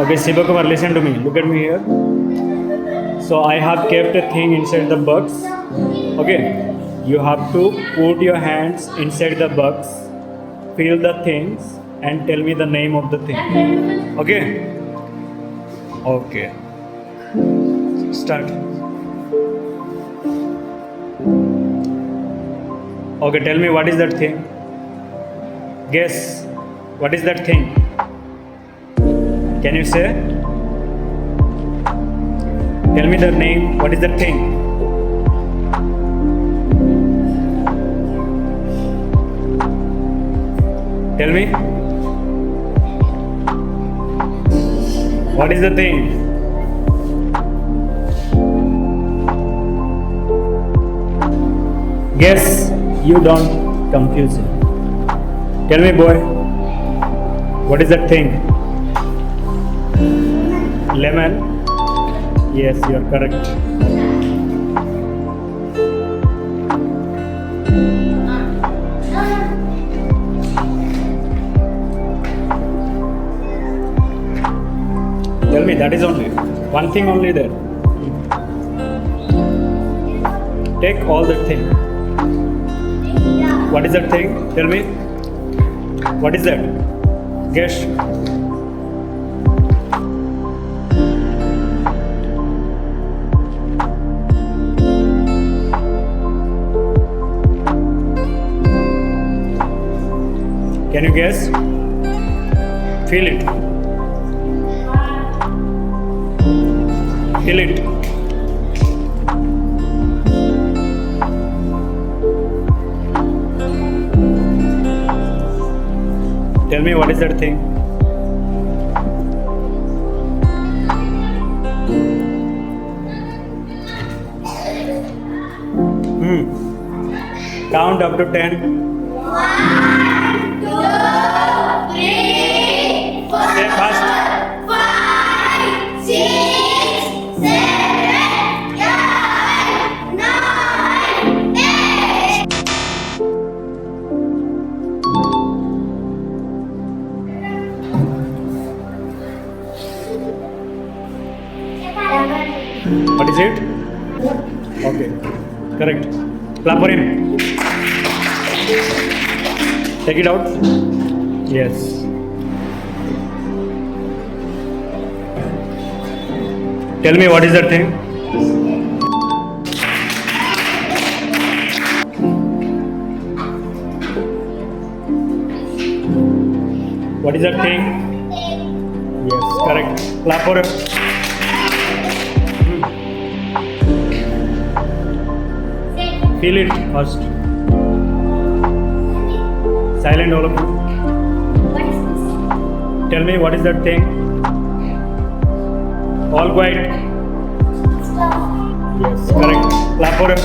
Okay, Sivakumar, listen to me. Look at me here. So I have kept a thing inside the box. Okay, you have to put your hands inside the box, feel the things, and tell me the name of the thing. Okay? Okay. Start. Okay, tell me what is that thing? Guess. What is that thing? Can you say? Tell me the name. What is that thing? Tell me. What is the thing? Guess. You don't confuse it. Tell me, boy. What is that thing? Lemon. Yes, you are correct. Tell me, that is only one thing only there. Take all that thing. What is that thing? Tell me. What is that? Guess. Can you guess? Feel it. Feel it. Tell me, what is that thing? Count up to 10. 1, 2, 3, 4, Say fast. 5, 6, 7, 8, 9, 10. What is it? Okay, correct. Clap for him. Take it out. Yes. Tell me, what is that thing? What is that thing? Yes, correct. Clap for him. Feel it first. Silent, all of you. What is this? Tell me, what is that thing? All quiet. Stop. Yes, correct. Clap for him.